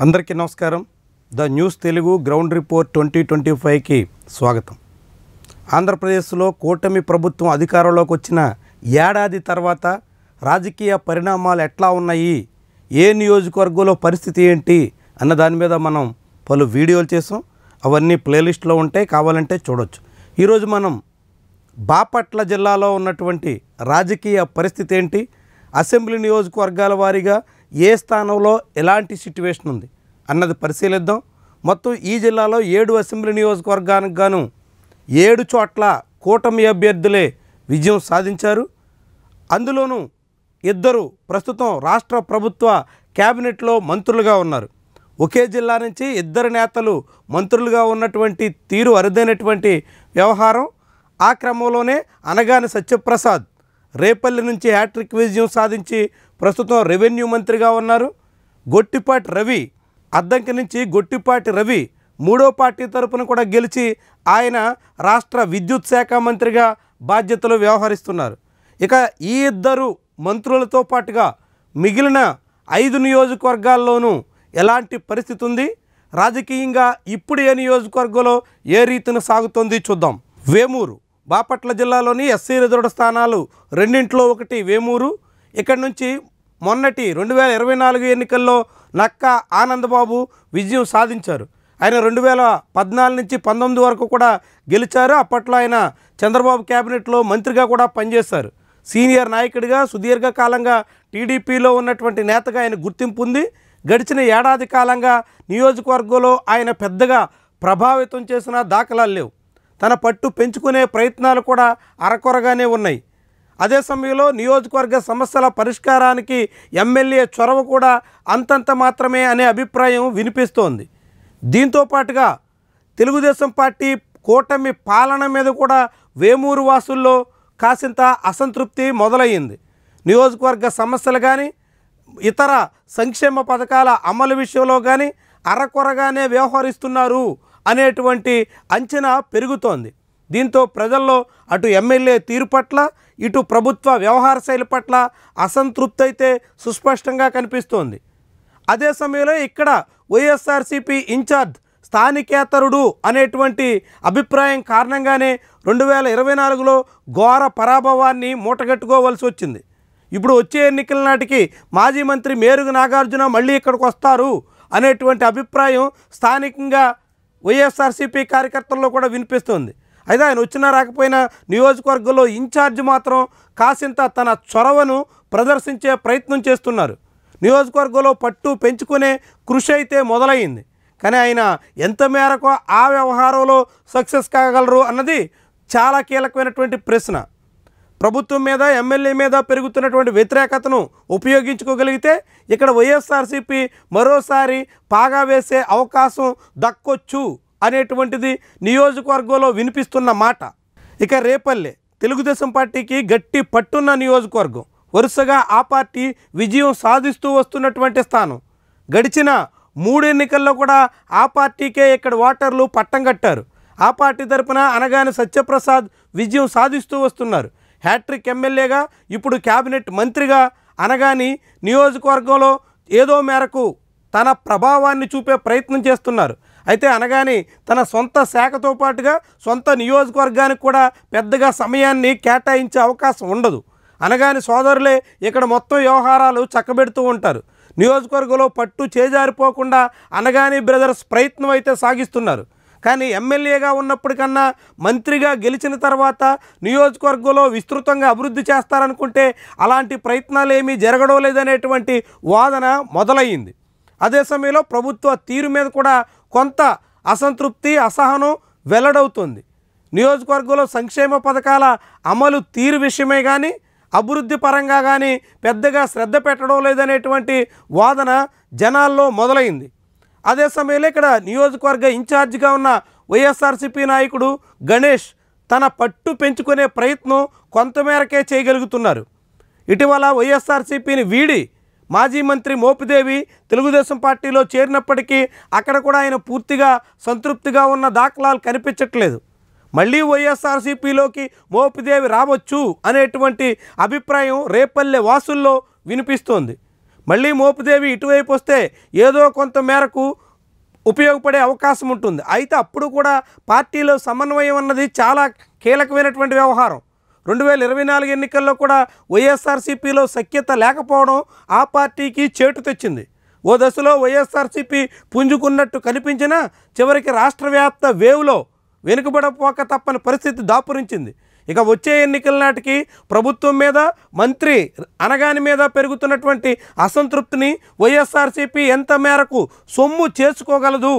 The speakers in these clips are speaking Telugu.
అందరికీ నమస్కారం. The news Telugu ground report 2025కి స్వాగతం. ఆంధ్రప్రదేశ్లో కూటమి ప్రభుత్వం అధికారంలోకి వచ్చిన ఏడాది తర్వాత రాజకీయ పరిణామాలు ఎట్లా ఉన్నాయి, ఏ నియోజకవర్గంలో పరిస్థితి ఏంటి అన్న దాని మీద మనం పలు వీడియోలు చేసాం. అవన్నీ ప్లేలిస్ట్లో ఉంటాయి, కావాలంటే చూడొచ్చు. ఈరోజు మనం బాపట్ల జిల్లాలో ఉన్నటువంటి రాజకీయ పరిస్థితి ఏంటి, అసెంబ్లీ నియోజకవర్గాల వారీగా ఏ స్థానంలో ఎలాంటి సిట్యువేషన్ ఉంది అన్నది పరిశీలిద్దాం. మొత్తం ఈ జిల్లాలో 7 అసెంబ్లీ నియోజకవర్గానికి గాను 7 చోట్ల కూటమి అభ్యర్థులే విజయం సాధించారు. అందులోనూ 2 ప్రస్తుతం రాష్ట్ర ప్రభుత్వ క్యాబినెట్లో మంత్రులుగా ఉన్నారు. ఒకే జిల్లా నుంచి 2 నేతలు మంత్రులుగా ఉన్నటువంటి తీరు అరుదైనటువంటి వ్యవహారం. ఆ క్రమంలోనే అనగాని సత్యప్రసాద్ రేపల్లి నుంచి హ్యాట్రిక్ విజయం సాధించి ప్రస్తుతం రెవెన్యూ మంత్రిగా ఉన్నారు. గొట్టిపాటి రవి అద్దంకి నుంచి గొట్టిపాటి రవి 3వ పార్టీ తరపున కూడా గెలిచి ఆయన రాష్ట్ర విద్యుత్ శాఖ మంత్రిగా బాధ్యతలు వ్యవహరిస్తున్నారు. ఇక ఈ 2 మంత్రులతో పాటుగా మిగిలిన 5 నియోజకవర్గాల్లోనూ ఎలాంటి పరిస్థితి ఉంది, రాజకీయంగా ఇప్పుడు ఏ నియోజకవర్గంలో ఏ రీతిన సాగుతోంది చూద్దాం. వేమూరు బాపట్ల జిల్లాలోని ఎస్సీ రిజర్వ్డ్ స్థానాలు రెండింట్లో ఒకటి వేమూరు. ఇక్కడి నుంచి మొన్నటి 2024 ఎన్నికల్లో నక్కా ఆనందబాబు విజయం సాధించారు. ఆయన 2014 నుంచి 19 వరకు కూడా గెలిచారు. అప్పట్లో ఆయన చంద్రబాబు క్యాబినెట్లో మంత్రిగా కూడా పనిచేశారు. సీనియర్ నాయకుడిగా సుదీర్ఘకాలంగా టీడీపీలో ఉన్నటువంటి నేతగా ఆయన గుర్తింపు ఉంది. గడిచిన ఏడాది కాలంగా నియోజకవర్గంలో ఆయన పెద్దగా ప్రభావితం చేసిన దాఖలాలు లేవు. తన పట్టు పెంచుకునే ప్రయత్నాలు కూడా అరకొరగానే ఉన్నాయి. అదే సమయంలో నియోజకవర్గ సమస్యల పరిష్కారానికి ఎమ్మెల్యే చొరవ కూడా అంతంత మాత్రమే అనే అభిప్రాయం వినిపిస్తోంది. దీంతో పాటుగా తెలుగుదేశం పార్టీ కూటమి పాలన మీద కూడా వేమూరు వాసుల్లో కాసింత అసంతృప్తి మొదలయ్యింది. నియోజకవర్గ సమస్యలు కానీ ఇతర సంక్షేమ పథకాల అమలు విషయంలో కానీ అరకొరగానే వ్యవహరిస్తున్నారు అనేటువంటి అంచనా పెరుగుతోంది. దీంతో ప్రజల్లో అటు ఎమ్మెల్యే తీరు పట్ల ఇటు ప్రభుత్వ వ్యవహార శైలి పట్ల అసంతృప్తి అయితే సుస్పష్టంగా కనిపిస్తోంది. అదే సమయంలో ఇక్కడ వైఎస్ఆర్సీపీ ఇన్ఛార్జ్ స్థానికేతరుడు అనేటువంటి అభిప్రాయం కారణంగానే 2024లో ఘోర పరాభవాన్ని మూటగట్టుకోవాల్సి వచ్చింది. ఇప్పుడు వచ్చే ఎన్నికల నాటికి మాజీ మంత్రి మేరుగు నాగార్జున మళ్ళీ ఇక్కడికి వస్తారు అనేటువంటి అభిప్రాయం స్థానికంగా వైఎస్ఆర్సీపీ కార్యకర్తల్లో కూడా వినిపిస్తుంది. అయితే ఆయన వచ్చినా రాకపోయినా నియోజకవర్గంలో ఇన్ఛార్జ్ మాత్రం కాసింత తన చొరవను ప్రదర్శించే ప్రయత్నం చేస్తున్నారు. నియోజకవర్గంలో పట్టు పెంచుకునే కృషి అయితే మొదలైంది. కానీ ఆయన ఎంత మేరకు ఆ వ్యవహారంలో సక్సెస్ కాగలరు అన్నది చాలా కీలకమైనటువంటి ప్రశ్న. ప్రభుత్వం మీద ఎమ్మెల్యే మీద పెరుగుతున్నటువంటి వ్యతిరేకతను ఉపయోగించుకోగలిగితే ఇక్కడ వైఎస్ఆర్సీపీ మరోసారి పాగా వేసే అవకాశం దక్కొచ్చు అనేటువంటిది నియోజకవర్గంలో వినిపిస్తున్న మాట. ఇక రేపల్లె తెలుగుదేశం పార్టీకి గట్టి పట్టున్న నియోజకవర్గం. వరుసగా ఆ పార్టీ విజయం సాధిస్తూ వస్తున్నటువంటి స్థానం. గడిచిన 3 ఎన్నికల్లో కూడా ఆ పార్టీకే ఇక్కడ ఓటర్లు పట్టం కట్టారు. ఆ పార్టీ తరపున అనగాని సత్యప్రసాద్ విజయం సాధిస్తూ వస్తున్నారు. హ్యాట్రిక్ ఎమ్మెల్యేగా ఇప్పుడు క్యాబినెట్ మంత్రిగా అనగాని నియోజకవర్గంలో ఏదో మేరకు తన ప్రభావాన్ని చూపే ప్రయత్నం చేస్తున్నారు. అయితే అనగాని తన సొంత శాఖతో పాటుగా సొంత నియోజకవర్గానికి కూడా పెద్దగా సమయాన్ని కేటాయించే అవకాశం ఉండదు. అనగాని సోదరులే ఇక్కడ మొత్తం వ్యవహారాలు చక్కబెడుతూ ఉంటారు. నియోజకవర్గంలో పట్టు చేజారిపోకుండా అనగాని బ్రదర్స్ ప్రయత్నం అయితే సాగిస్తున్నారు. కానీ ఎమ్మెల్యేగా ఉన్నప్పటికన్నా మంత్రిగా గెలిచిన తర్వాత నియోజకవర్గంలో విస్తృతంగా అభివృద్ధి చేస్తారనుకుంటే అలాంటి ప్రయత్నాలు ఏమీ జరగడం లేదనేటువంటి వాదన మొదలయ్యింది. అదే సమయంలో ప్రభుత్వ తీరు మీద కూడా కొంత అసంతృప్తి అసహనం వెల్లడవుతుంది. నియోజకవర్గంలో సంక్షేమ పథకాల అమలు తీరు విషయమే కానీ అభివృద్ధి పరంగా కానీ పెద్దగా శ్రద్ధ పెట్టడం లేదనేటువంటి వాదన జనాల్లో మొదలైంది. అదే సమయంలో ఇక్కడ నియోజకవర్గ ఇన్ఛార్జిగా ఉన్న వైఎస్ఆర్సీపీ నాయకుడు గణేష్ తన పట్టు పెంచుకునే ప్రయత్నం కొంతమేరకే చేయగలుగుతున్నారు. ఇటీవల వైఎస్ఆర్సీపీని వీడి మాజీ మంత్రి మోపిదేవి తెలుగుదేశం పార్టీలో చేరినప్పటికీ అక్కడ కూడా ఆయన పూర్తిగా సంతృప్తిగా ఉన్న దాఖలాలు కనిపించట్లేదు. మళ్ళీ వైఎస్ఆర్సీపీలోకి మోపిదేవి రావచ్చు అనేటువంటి అభిప్రాయం రేపల్లె వాసుల్లో వినిపిస్తోంది. మళ్ళీ మోపుదేవి ఇటువైపు వస్తే ఏదో కొంత మేరకు ఉపయోగపడే అవకాశం ఉంటుంది. అయితే అప్పుడు కూడా పార్టీలో సమన్వయం అన్నది చాలా కీలకమైనటువంటి వ్యవహారం. 2024 ఎన్నికల్లో కూడా వైఎస్ఆర్సీపీలో సఖ్యత లేకపోవడం ఆ పార్టీకి చేటు తెచ్చింది. ఓ దశలో వైఎస్ఆర్సీపీ పుంజుకున్నట్టు కనిపించినా చివరికి రాష్ట్ర వ్యాప్త వేవ్లో వెనుకబడపోక తప్పని పరిస్థితి దాపురించింది. ఇక వచ్చే ఎన్నికల నాటికి ప్రభుత్వం మీద, మంత్రి అనగాని మీద పెరుగుతున్నటువంటి అసంతృప్తిని వైఎస్ఆర్సీపీ ఎంత మేరకు సొమ్ము చేసుకోగలదు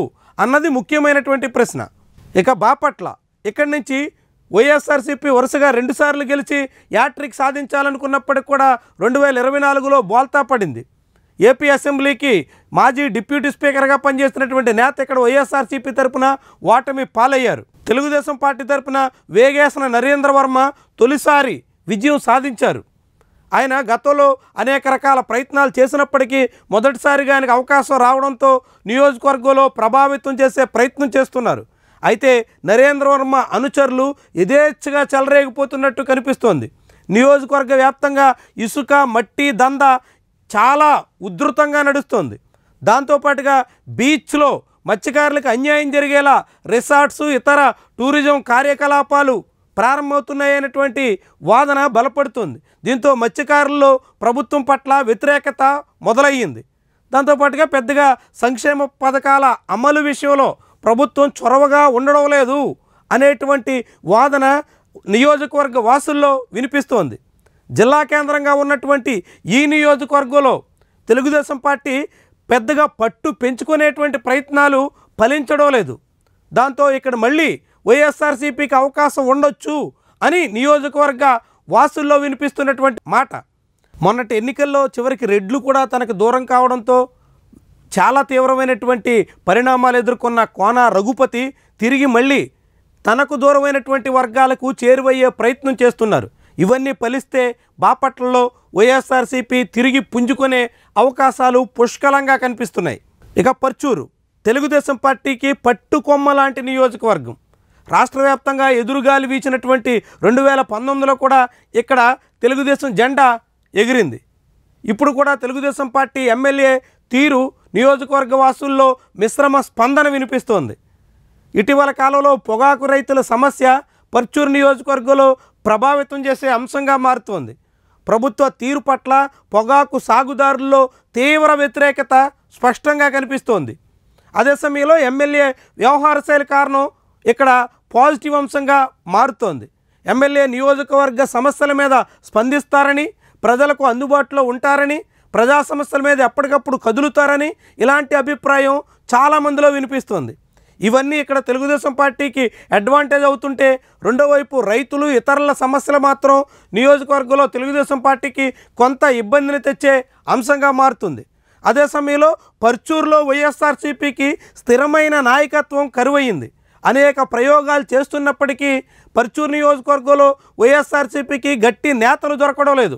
అన్నది ముఖ్యమైనటువంటి ప్రశ్న. ఇక బాపట్ల, ఇక్కడి నుంచి వైఎస్ఆర్సీపీ వరుసగా 2 సార్లు గెలిచి యాట్రిక్ సాధించాలనుకున్నప్పటికి కూడా 2024లో బోల్తా పడింది. ఏపీ అసెంబ్లీకి మాజీ డిప్యూటీ స్పీకర్గా పనిచేస్తున్నటువంటి నేత ఇక్కడ వైఎస్ఆర్సీపీ తరపున ఓటమి పాలయ్యారు. తెలుగుదేశం పార్టీ తరపున వేగేసిన నరేంద్ర వర్మ తొలిసారి విజయం సాధించారు. ఆయన గతంలో అనేక రకాల ప్రయత్నాలు చేసినప్పటికీ మొదటిసారిగా ఆయనకు అవకాశం రావడంతో నియోజకవర్గంలో ప్రభావితం చేసే ప్రయత్నం చేస్తున్నారు. అయితే నరేంద్ర వర్మ అనుచరులు యథేచ్ఛగా చెలరేగిపోతున్నట్టు కనిపిస్తోంది. నియోజకవర్గ వ్యాప్తంగా ఇసుక, మట్టి దందా చాలా ఉధృతంగా నడుస్తోంది. దాంతోపాటుగా బీచ్లో మత్స్యకారులకు అన్యాయం జరిగేలా రిసార్ట్స్, ఇతర టూరిజం కార్యకలాపాలు ప్రారంభమవుతున్నాయనేటువంటి వాదన బలపడుతుంది. దీంతో మత్స్యకారుల్లో ప్రభుత్వం పట్ల వ్యతిరేకత మొదలయ్యింది. దాంతోపాటుగా పెద్దగా సంక్షేమ పథకాల అమలు విషయంలో ప్రభుత్వం చొరవగా ఉండడం లేదు అనేటువంటి వాదన నియోజకవర్గ వాసుల్లో వినిపిస్తోంది. జిల్లా కేంద్రంగా ఉన్నటువంటి ఈ నియోజకవర్గంలో తెలుగుదేశం పార్టీ పెద్దగా పట్టు పెంచుకునేటువంటి ప్రయత్నాలు ఫలించడం లేదు. దాంతో ఇక్కడ మళ్ళీ వైఎస్ఆర్సీపీకి అవకాశం ఉండొచ్చు అని నియోజకవర్గ వాసుల్లో వినిపిస్తున్నటువంటి మాట. మొన్నటి ఎన్నికల్లో చివరికి రెడ్లు కూడా తనకు దూరం కావడంతో చాలా తీవ్రమైనటువంటి పరిణామాలు ఎదుర్కొన్న కోన రఘుపతి తిరిగి మళ్ళీ తనకు దూరమైనటువంటి వర్గాలకు చేరువయ్యే ప్రయత్నం చేస్తున్నారు. ఇవన్నీ ఫలిస్తే బాపట్లలో వైఎస్ఆర్సీపీ తిరిగి పుంజుకునే అవకాశాలు పుష్కలంగా కనిపిస్తున్నాయి. ఇక పర్చూరు తెలుగుదేశం పార్టీకి పట్టుకొమ్మ లాంటి నియోజకవర్గం. రాష్ట్ర వ్యాప్తంగా ఎదురుగాలి వీచినటువంటి 2019లో కూడా ఇక్కడ తెలుగుదేశం జెండా ఎగిరింది. ఇప్పుడు కూడా తెలుగుదేశం పార్టీ ఎమ్మెల్యే తీరు నియోజకవర్గ వాసుల్లో మిశ్రమ స్పందన వినిపిస్తోంది. ఇటీవల కాలంలో పొగాకు రైతుల సమస్య పర్చూరు నియోజకవర్గంలో ప్రభావితం చేసే అంశంగా మారుతోంది. ప్రభుత్వ తీరు పట్ల పొగాకు సాగుదారుల్లో తీవ్ర వ్యతిరేకత స్పష్టంగా కనిపిస్తోంది. అదే సమయంలో ఎమ్మెల్యే వ్యవహార శైలి కారణం ఇక్కడ పాజిటివ్ అంశంగా మారుతోంది. ఎమ్మెల్యే నియోజకవర్గ సమస్యల మీద స్పందిస్తారని, ప్రజలకు అందుబాటులో ఉంటారని, ప్రజా సమస్యల మీద ఎప్పటికప్పుడు కదులుతారని ఇలాంటి అభిప్రాయం చాలామందిలో వినిపిస్తోంది. ఇవన్నీ ఇక్కడ తెలుగుదేశం పార్టీకి అడ్వాంటేజ్ అవుతుంటే, రెండో వైపు రైతులు, ఇతరుల సమస్యలు మాత్రం నియోజకవర్గంలో తెలుగుదేశం పార్టీకి కొంత ఇబ్బందిని తెచ్చే అంశంగా మారుతుంది. అదే సమయంలో పర్చూరులో వైఎస్ఆర్సీపీకి స్థిరమైన నాయకత్వం కరువయ్యింది. అనేక ప్రయోగాలు చేస్తున్నప్పటికీ పర్చూరు నియోజకవర్గంలో వైఎస్ఆర్సీపీకి గట్టి నేతలు దొరకడం లేదు.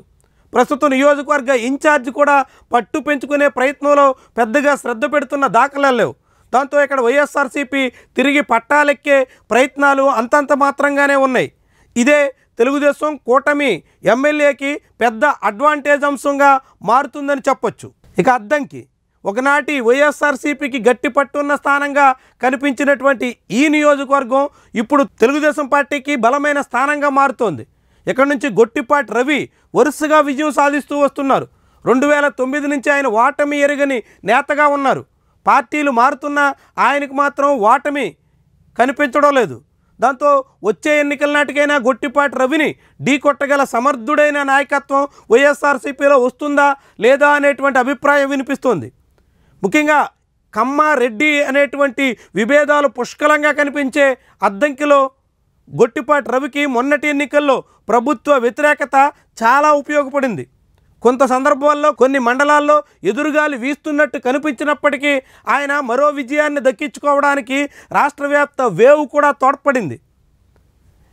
ప్రస్తుతం నియోజకవర్గ ఇన్ఛార్జ్ కూడా పట్టు పెంచుకునే ప్రయత్నంలో పెద్దగా శ్రద్ధ పెడుతున్న దాఖలాలు లేవు. దాంతో ఇక్కడ వైఎస్ఆర్సీపీ తిరిగి పట్టాలెక్కే ప్రయత్నాలు అంతంత మాత్రంగానే ఉన్నాయి. ఇదే తెలుగుదేశం కూటమి ఎమ్మెల్యేకి పెద్ద అడ్వాంటేజ్ అంశంగా మారుతుందని చెప్పొచ్చు. ఇక అద్దంకి ఒకనాటి వైఎస్ఆర్సీపీకి గట్టి పట్టున్న స్థానంగా కనిపించినటువంటి ఈ నియోజకవర్గం ఇప్పుడు తెలుగుదేశం పార్టీకి బలమైన స్థానంగా మారుతోంది. ఇక్కడ నుంచి గొట్టిపాటి రవి వరుసగా విజయం సాధిస్తూ వస్తున్నారు. 2009 నుంచి ఆయన ఓటమి ఎరుగని నేతగా ఉన్నారు. పార్టీలు మారుతున్నా ఆయనకు మాత్రం ఓటమి కనిపించడం లేదు. దాంతో వచ్చే ఎన్నికల నాటికైనా గొట్టిపాటి రవిని ఢీకొట్టగల సమర్థుడైన నాయకత్వం వైఎస్ఆర్సీపీలో వస్తుందా లేదా అనేటువంటి అభిప్రాయం వినిపిస్తోంది. ముఖ్యంగా కమ్మ, రెడ్డి అనేటువంటి విభేదాలు పుష్కలంగా కనిపించే అద్దంకిలో గొట్టిపాటి రవికి మొన్నటి ఎన్నికల్లో ప్రభుత్వ వ్యతిరేకత చాలా ఉపయోగపడింది. కొంత సందర్భాల్లో కొన్ని మండలాల్లో ఎదురుగాలి వీస్తున్నట్టు కనిపించినప్పటికీ ఆయన మరో విజయాన్ని దక్కించుకోవడానికి రాష్ట్ర వ్యాప్త వేవ్ కూడా తోడ్పడింది.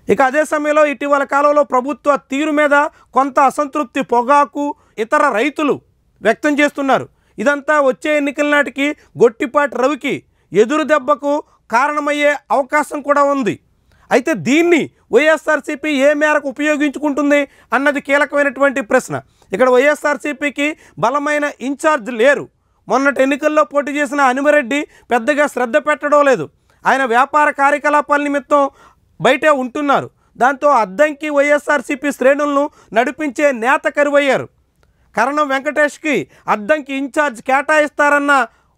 ఇక అదే సమయంలో ఇటీవల కాలంలో ప్రభుత్వ తీరు మీద కొంత అసంతృప్తి పొగాకు, ఇతర రైతులు వ్యక్తం చేస్తున్నారు. ఇదంతా వచ్చే ఎన్నికల నాటికి గొట్టిపాటి రవికి ఎదురు దెబ్బకు కారణమయ్యే అవకాశం కూడా ఉంది. అయితే దీన్ని వైఎస్ఆర్సీపీ ఏ మేరకు ఉపయోగించుకుంటుంది అన్నది కీలకమైనటువంటి ప్రశ్న. ఇక్కడ వైఎస్ఆర్సీపీకి బలమైన ఇన్ఛార్జ్ లేరు. మొన్నటి ఎన్నికల్లో పోటీ చేసిన అనిమిరెడ్డి పెద్దగా శ్రద్ధ పెట్టడం లేదు. ఆయన వ్యాపార కార్యకలాపాల నిమిత్తం బయటే ఉంటున్నారు. దాంతో అద్దంకి వైఎస్ఆర్సీపీ శ్రేణులను నడిపించే నేత కరువయ్యారు. కరణం వెంకటేష్కి అద్దంకి ఇన్ఛార్జ్ కేటాయిస్తారన్న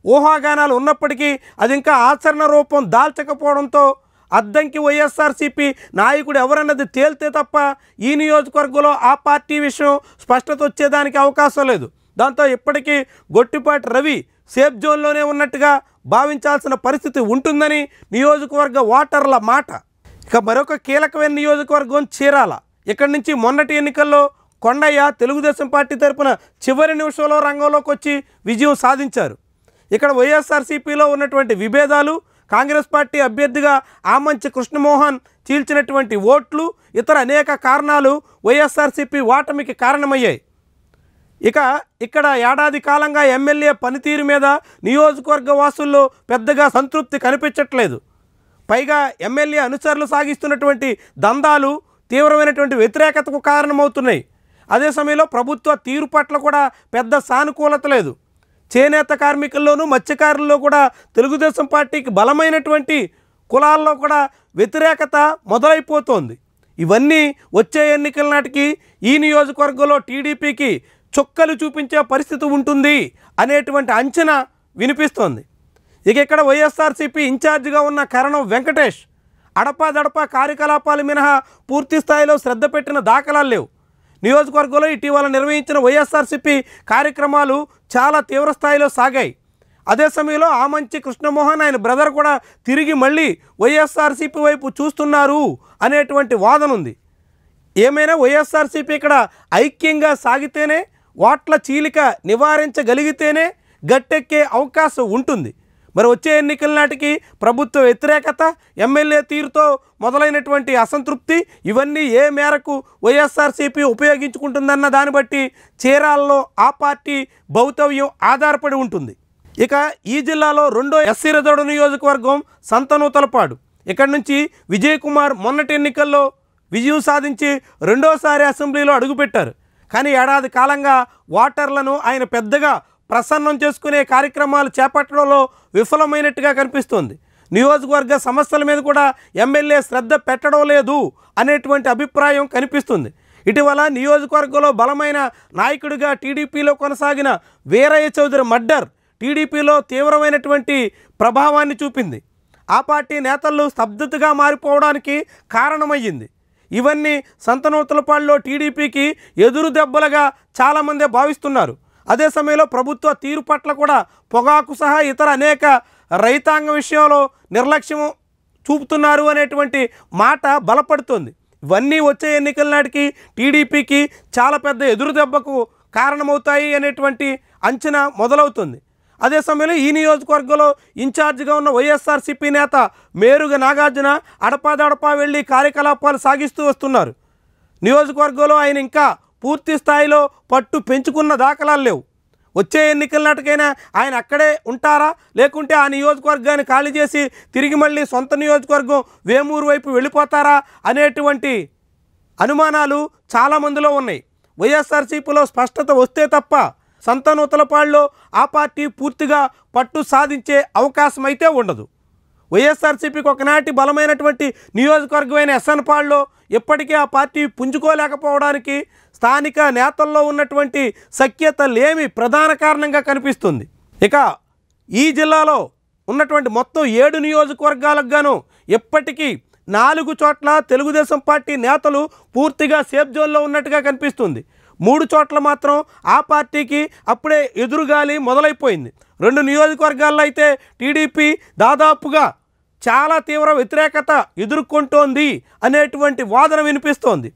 ఊహాగానాలు ఉన్నప్పటికీ అది ఇంకా ఆచరణ రూపం దాల్చకపోవడంతో అద్దంకి వైఎస్ఆర్సీపీ నాయకుడు ఎవరన్నది తేలితే తప్ప ఈ నియోజకవర్గంలో ఆ పార్టీ విషయం స్పష్టత వచ్చేదానికి అవకాశం లేదు. దాంతో ఇప్పటికీ గొట్టిపాటి రవి సేఫ్ జోన్లోనే ఉన్నట్టుగా భావించాల్సిన పరిస్థితి ఉంటుందని నియోజకవర్గ ఓటర్ల మాట. ఇక మరొక కీలకమైన నియోజకవర్గం చీరాల. ఇక్కడి నుంచి మొన్నటి ఎన్నికల్లో కొండయ్య తెలుగుదేశం పార్టీ తరపున చివరి నిమిషంలో రంగంలోకి వచ్చి విజయం సాధించారు. ఇక్కడ వైఎస్ఆర్సీపీలో ఉన్నటువంటి విభేదాలు, కాంగ్రెస్ పార్టీ అభ్యర్థిగా ఆమంచి కృష్ణమోహన్ చీల్చినటువంటి ఓట్లు, ఇతర అనేక కారణాలు వైఎస్ఆర్సీపీ ఓటమికి కారణమయ్యాయి. ఇక ఇక్కడ ఏడాది కాలంగా ఎమ్మెల్యే పనితీరు మీద నియోజకవర్గ వాసుల్లో పెద్దగా సంతృప్తి కనిపించట్లేదు. పైగా ఎమ్మెల్యే అనుచరులు సాగిస్తున్నటువంటి దందాలు తీవ్రమైనటువంటి వ్యతిరేకతకు కారణమవుతున్నాయి. అదే సమయంలో ప్రభుత్వ తీరు పట్ల కూడా పెద్ద సానుకూలత లేదు. చేనేత కార్మికుల్లోనూ మత్స్యకారుల్లో కూడా తెలుగుదేశం పార్టీకి బలమైనటువంటి కులాల్లో కూడా వ్యతిరేకత మొదలైపోతోంది. ఇవన్నీ వచ్చే ఎన్నికల నాటికి ఈ నియోజకవర్గంలో టీడీపీకి చుక్కలు చూపించే పరిస్థితి ఉంటుంది అనేటువంటి అంచనా వినిపిస్తోంది. ఇక ఇక్కడ వైఎస్ఆర్సీపీ ఇన్ఛార్జిగా ఉన్న కరణం వెంకటేష్ అడపాదడపా కార్యకలాపాలు మినహా పూర్తి స్థాయిలో శ్రద్ధ పెట్టిన దాఖలాలు లేవు. నియోజకవర్గంలో ఇటీవల నిర్వహించిన వైఎస్ఆర్సీపీ కార్యక్రమాలు చాలా తీవ్ర స్థాయిలో సాగాయి. అదే సమయంలో ఆమంచి కృష్ణమోహన్ ఆయన బ్రదర్ కూడా తిరిగి మళ్ళీ వైఎస్ఆర్సీపీ వైపు చూస్తున్నారు అనేటువంటి వాదన ఉంది. ఏమైనా వైఎస్ఆర్సీపీ ఇక్కడ ఐక్యంగా సాగితేనే, ఓట్ల చీలిక నివారించగలిగితేనే గట్టెక్కే అవకాశం ఉంటుంది. మరి వచ్చే ఎన్నికల నాటికి ప్రభుత్వ వ్యతిరేకత, ఎమ్మెల్యే తీరుతో మొదలైనటువంటి అసంతృప్తి ఇవన్నీ ఏ మేరకు వైఎస్ఆర్సీపీ ఉపయోగించుకుంటుందన్న దాన్ని బట్టి చీరాలలో ఆ పార్టీ భౌతవ్యం ఆధారపడి ఉంటుంది. ఇక ఈ జిల్లాలో రెండో ఎస్సీ రిజర్వ్డ్ నియోజకవర్గం సంతనూతలపాడు. ఇక్కడి నుంచి విజయ్ కుమార్ మొన్నటి ఎన్నికల్లో విజయం సాధించి రెండోసారి అసెంబ్లీలో అడుగుపెట్టారు. కానీ ఏడాది కాలంగా ఓటర్లను ఆయన పెద్దగా ప్రసన్నం చేసుకునే కార్యక్రమాలు చేపట్టడంలో విఫలమైనట్టుగా కనిపిస్తోంది. నియోజకవర్గ సమస్యల మీద కూడా ఎమ్మెల్యే శ్రద్ధ పెట్టడం లేదు అనేటువంటి అభిప్రాయం కనిపిస్తుంది. ఇటీవల నియోజకవర్గంలో బలమైన నాయకుడిగా టీడీపీలో కొనసాగిన వీరయ్య చౌదరి మర్డర్ టీడీపీలో తీవ్రమైనటువంటి ప్రభావాన్ని చూపింది. ఆ పార్టీ నేతలు స్తబ్దతగా మారిపోవడానికి కారణమయ్యింది. ఇవన్నీ సంతనూతలపాడులో టీడీపీకి ఎదురు దెబ్బలుగా చాలామంది భావిస్తున్నారు. అదే సమయంలో ప్రభుత్వ తీరు పట్ల కూడా పొగాకు సహా ఇతర అనేక రైతాంగ విషయంలో నిర్లక్ష్యం చూపుతున్నారు అనేటువంటి మాట బలపడుతుంది. ఇవన్నీ వచ్చే ఎన్నికల నాటికి టీడీపీకి చాలా పెద్ద ఎదురు దెబ్బకు కారణమవుతాయి అనేటువంటి అంచనా మొదలవుతుంది. అదే సమయంలో ఈ నియోజకవర్గంలో ఇన్ఛార్జిగా ఉన్న వైఎస్ఆర్సీపీ నేత మేరుగ నాగార్జున అడపాదడపా వెళ్ళి కార్యకలాపాలు సాగిస్తూ వస్తున్నారు. నియోజకవర్గంలో ఆయన ఇంకా పూర్తి స్థాయిలో పట్టు పెంచుకున్న దాఖలాలు లేవు. వచ్చే ఎన్నికల నాటికైనా ఆయన అక్కడే ఉంటారా, లేకుంటే ఆ నియోజకవర్గాన్ని ఖాళీ చేసి తిరిగి మళ్ళీ సొంత నియోజకవర్గం వేమూరు వైపు వెళ్ళిపోతారా అనేటువంటి అనుమానాలు చాలామందిలో ఉన్నాయి. వైఎస్ఆర్సీపీలో స్పష్టత వస్తే తప్ప సంతనూతలపాడులో ఆ పార్టీ పూర్తిగా పట్టు సాధించే అవకాశం అయితే ఉండదు. వైఎస్ఆర్సీపీకి ఒకనాటి బలమైనటువంటి నియోజకవర్గమైన ఎస్ఎన్పాడులో ఇప్పటికీ ఆ పార్టీ పుంజుకోలేకపోవడానికి స్థానిక నేతల్లో ఉన్నటువంటి సఖ్యత లేమి ప్రధాన కారణంగా కనిపిస్తుంది. ఇక ఈ జిల్లాలో ఉన్నటువంటి మొత్తం 7 నియోజకవర్గాలకు గాను ఇప్పటికీ 4 చోట్ల తెలుగుదేశం పార్టీ నేతలు పూర్తిగా సేఫ్ జోన్లో ఉన్నట్టుగా కనిపిస్తుంది. 3 చోట్ల మాత్రం ఆ పార్టీకి అప్పుడే ఎదురుగాలి మొదలైపోయింది. 2 నియోజకవర్గాల్లో అయితే టీడీపీ దాదాపుగా చాలా తీవ్ర వ్యతిరేకత ఎదుర్కొంటోంది అనేటువంటి వాదన వినిపిస్తోంది.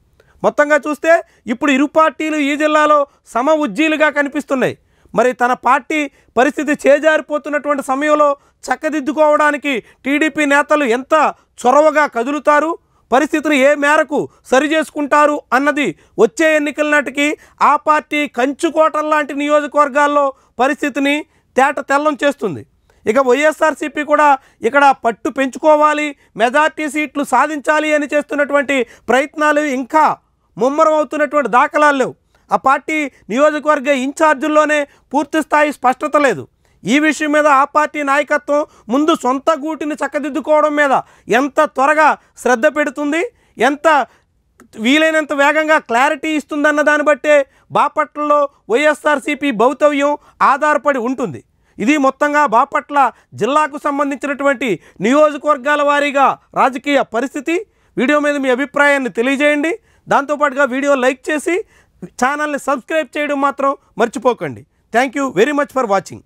మొత్తంగా చూస్తే ఇప్పుడు ఇరు పార్టీలు ఈ జిల్లాలో సమ ఉజ్జీలుగా కనిపిస్తున్నాయి. మరి తన పార్టీ పరిస్థితి చేజారిపోతున్నటువంటి సమయంలో చక్కదిద్దుకోవడానికి టీడీపీ నేతలు ఎంత చొరవగా కదులుతారు, పరిస్థితిని ఏ మేరకు సరిచేసుకుంటారు అన్నది వచ్చే ఎన్నికల నాటికి ఆ పార్టీ కంచుకోటల్లాంటి నియోజకవర్గాల్లో పరిస్థితిని తేట తెల్లం చేస్తుంది. ఇక వైఎస్ఆర్సీపీ కూడా ఇక్కడ పట్టు పెంచుకోవాలి, మెజార్టీ సీట్లు సాధించాలి అని చేస్తున్నటువంటి ప్రయత్నాలు ఇంకా ముమ్మరం అవుతున్నటువంటి దాఖలాలు లేవు. ఆ పార్టీ నియోజకవర్గ ఇన్ఛార్జుల్లోనే పూర్తి స్థాయి స్పష్టత లేదు. ఈ విషయం మీద ఆ పార్టీ నాయకత్వం ముందు సొంత గూటిని చక్కదిద్దుకోవడం మీద ఎంత త్వరగా శ్రద్ధ పెడుతుంది, ఎంత వీలైనంత వేగంగా క్లారిటీ ఇస్తుందన్న దాన్ని బట్టే బాపట్లలో వైఎస్ఆర్సీపీ భవితవ్యం ఆధారపడి ఉంటుంది. ఇది మొత్తంగా బాపట్ల జిల్లాకు సంబంధించినటువంటి నియోజకవర్గాల వారీగా రాజకీయ పరిస్థితి. వీడియో మీద మీ అభిప్రాయాన్ని తెలియజేయండి. దాంతోపాటుగా వీడియో లైక్ చేసి ఛానల్ని సబ్స్క్రైబ్ చేయడం మాత్రం మర్చిపోకండి. Thank you very much for watching.